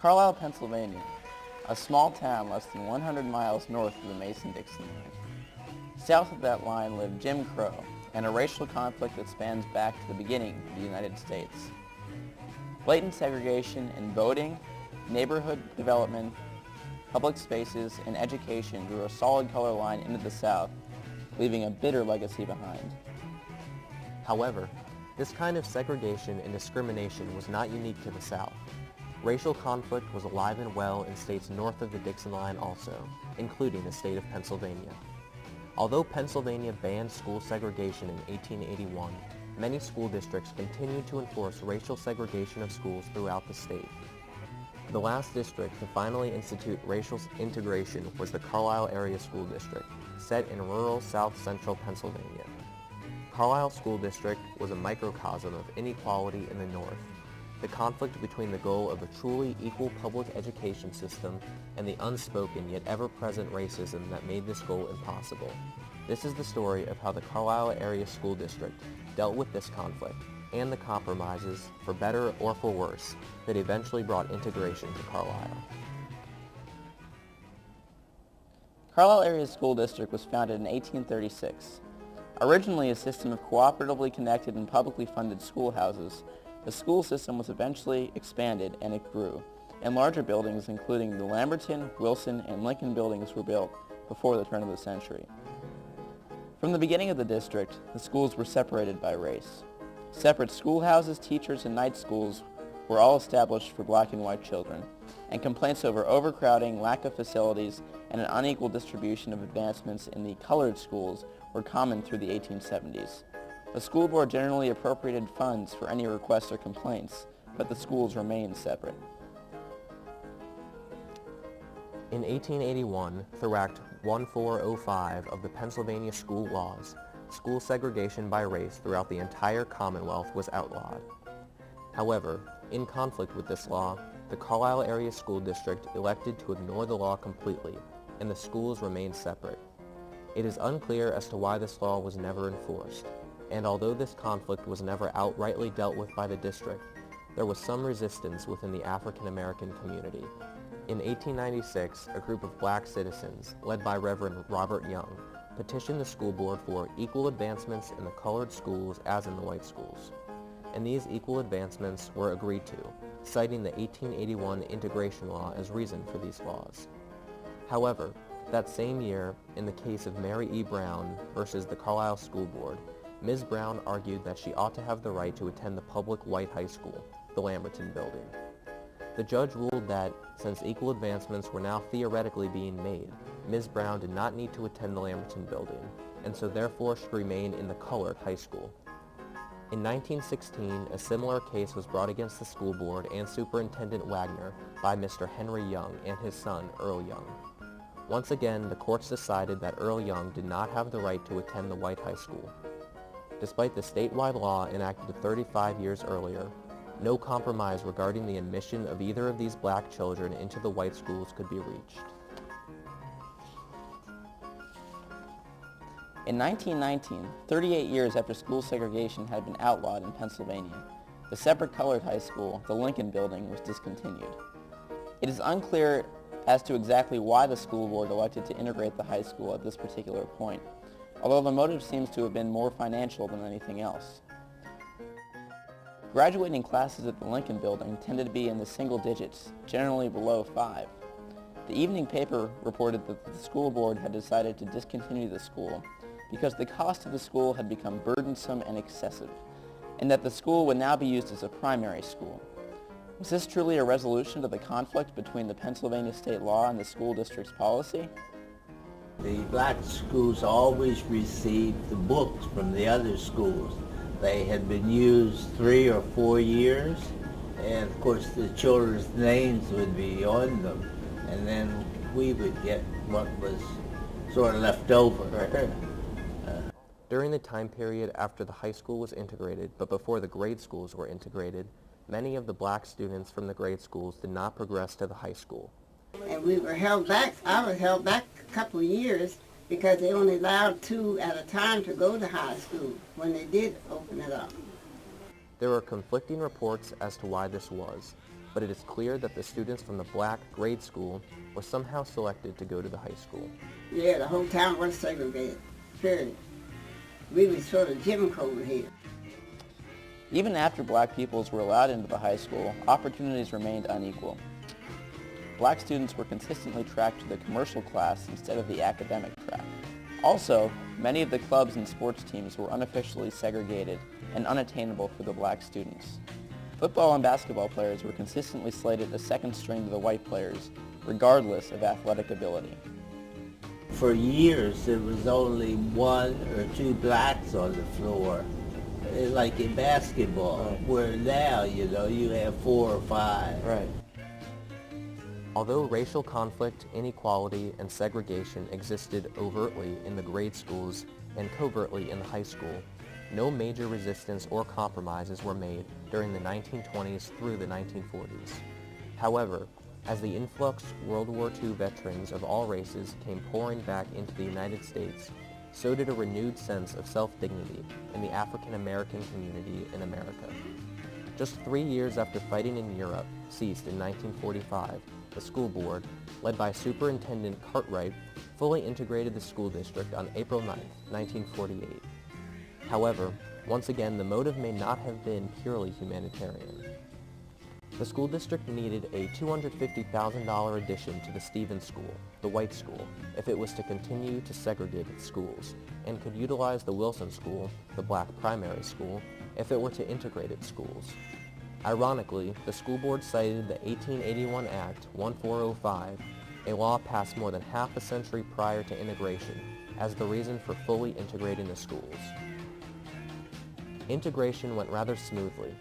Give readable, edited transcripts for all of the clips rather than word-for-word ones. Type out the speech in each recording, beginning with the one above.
Carlisle, Pennsylvania, a small town less than 100 miles north of the Mason-Dixon line. South of that line lived Jim Crow, and a racial conflict that spans back to the beginning of the United States. Blatant segregation in voting, neighborhood development, public spaces, and education drew a solid color line into the South, leaving a bitter legacy behind. However, this kind of segregation and discrimination was not unique to the South. Racial conflict was alive and well in states north of the Dixon Line also, including the state of Pennsylvania. Although Pennsylvania banned school segregation in 1881, many school districts continued to enforce racial segregation of schools throughout the state. The last district to finally institute racial integration was the Carlisle Area School District, set in rural south-central Pennsylvania. Carlisle School District was a microcosm of inequality in the North, the conflict between the goal of a truly equal public education system and the unspoken yet ever-present racism that made this goal impossible. This is the story of how the Carlisle Area School District dealt with this conflict and the compromises, for better or for worse, that eventually brought integration to Carlisle. Carlisle Area School District was founded in 1836. Originally a system of cooperatively connected and publicly funded schoolhouses, the school system was eventually expanded and it grew, and larger buildings including the Lamberton, Wilson, and Lincoln buildings were built before the turn of the century. From the beginning of the district, the schools were separated by race. Separate schoolhouses, teachers, and night schools were all established for black and white children, and complaints over overcrowding, lack of facilities, and an unequal distribution of advancements in the colored schools were common through the 1870s. The school board generally appropriated funds for any requests or complaints, but the schools remained separate. In 1881, through Act 1405 of the Pennsylvania School Laws, school segregation by race throughout the entire Commonwealth was outlawed. However, in conflict with this law, the Carlisle Area School District elected to ignore the law completely, and the schools remained separate. It is unclear as to why this law was never enforced, and although this conflict was never outrightly dealt with by the district, there was some resistance within the African American community. In 1896, a group of black citizens, led by Reverend Robert Young, petitioned the school board for equal advancements in the colored schools as in the white schools. And these equal advancements were agreed to, citing the 1881 integration law as reason for these laws. However, that same year, in the case of Mary E. Brown versus the Carlisle School Board, Ms. Brown argued that she ought to have the right to attend the public white high school, the Lamberton building. The judge ruled that, since equal advancements were now theoretically being made, Ms. Brown did not need to attend the Lamberton building, and so therefore should remain in the colored high school. In 1916, a similar case was brought against the school board and Superintendent Wagner by Mr. Henry Young and his son, Earl Young. Once again, the courts decided that Earl Young did not have the right to attend the white high school. Despite the statewide law enacted 35 years earlier, no compromise regarding the admission of either of these black children into the white schools could be reached. In 1919, 38 years after school segregation had been outlawed in Pennsylvania, the separate colored high school, the Lincoln Building, was discontinued. It is unclear as to exactly why the school board elected to integrate the high school at this particular point, although the motive seems to have been more financial than anything else. Graduating classes at the Lincoln Building tended to be in the single digits, generally below 5. The evening paper reported that the school board had decided to discontinue the school because the cost of the school had become burdensome and excessive, and that the school would now be used as a primary school. Was this truly a resolution to the conflict between the Pennsylvania state law and the school district's policy? The black schools always received the books from the other schools. They had been used 3 or 4 years, and of course the children's names would be on them, and then we would get what was sort of left over. During the time period after the high school was integrated, but before the grade schools were integrated, many of the black students from the grade schools did not progress to the high school. And we were held back. I was held back a couple of years because they only allowed 2 at a time to go to high school when they did open it up. There are conflicting reports as to why this was. but it is clear that the students from the black grade school were somehow selected to go to the high school. Yeah, the whole town was segregated. Period. We was sort of Jim Crow here. Even after black pupils were allowed into the high school, opportunities remained unequal. Black students were consistently tracked to the commercial class instead of the academic track. Also, many of the clubs and sports teams were unofficially segregated and unattainable for the black students. Football and basketball players were consistently slated as second string to the white players, regardless of athletic ability. For years, there was only one or two blacks on the floor, like in basketball, Right. where now, you have 4 or 5. Right. Although racial conflict, inequality, and segregation existed overtly in the grade schools and covertly in the high school, no major resistance or compromises were made during the 1920s through the 1940s. However, as the influx World War II veterans of all races came pouring back into the United States, so did a renewed sense of self-dignity in the African American community in America. Just 3 years after fighting in Europe ceased in 1945, the school board, led by Superintendent Cartwright, fully integrated the school district on April 9, 1948. However, once again, the motive may not have been purely humanitarian. The school district needed a $250,000 addition to the Stevens School, the white school, if it was to continue to segregate its schools, and could utilize the Wilson School, the black primary school, if it were to integrate its schools. Ironically, the school board cited the 1881 Act 1405, a law passed more than half a century prior to integration, as the reason for fully integrating the schools. Integration went rather smoothly.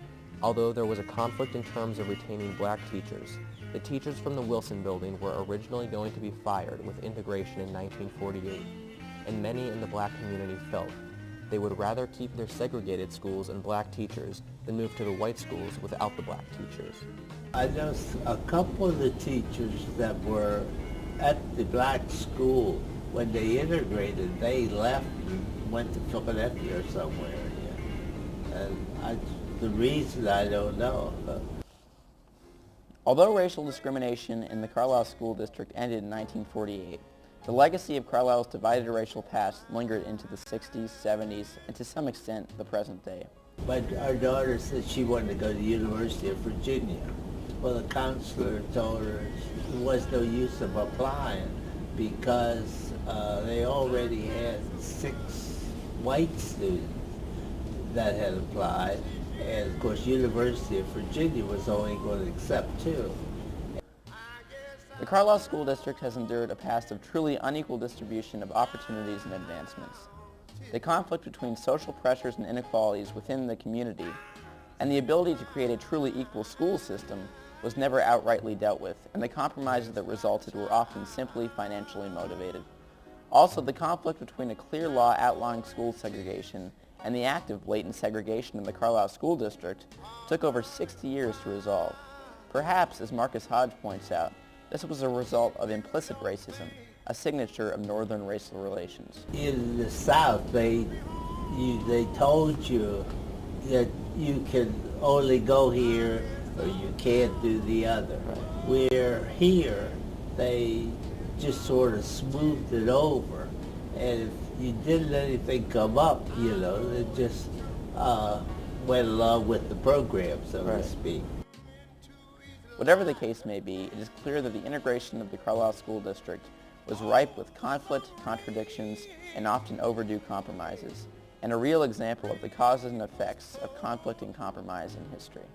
Although there was a conflict in terms of retaining black teachers, the teachers from the Wilson building were originally going to be fired with integration in 1948, and many in the black community felt they would rather keep their segregated schools and black teachers than move to the white schools without the black teachers. I know a couple of the teachers that were at the black school, when they integrated, they left and went to Philadelphia or somewhere. Yeah. And the reason I don't know. Although racial discrimination in the Carlisle School District ended in 1948, the legacy of Carlisle's divided racial past lingered into the 60s, 70s, and to some extent the present day. But our daughter said she wanted to go to the University of Virginia. Well, the counselor told her there was no use of applying because they already had 6 white students that had applied. And of course, University of Virginia was only going to accept 2. The Carlisle School District has endured a past of truly unequal distribution of opportunities and advancements. The conflict between social pressures and inequalities within the community and the ability to create a truly equal school system was never outrightly dealt with, and the compromises that resulted were often simply financially motivated. Also, the conflict between a clear law outlawing school segregation and the act of blatant segregation in the Carlisle School District took over 60 years to resolve. Perhaps, as Marcus Hodge points out, this was a result of implicit racism, a signature of Northern racial relations. In the South, they told you that you can only go here or you can't do the other. Right. Where here, they just sort of smoothed it over. And if you didn't let anything come up, it just went along with the program, so Right. to speak. Whatever the case may be, it is clear that the integration of the Carlisle School District was ripe with conflict, contradictions, and often overdue compromises, and a real example of the causes and effects of conflict and compromise in history.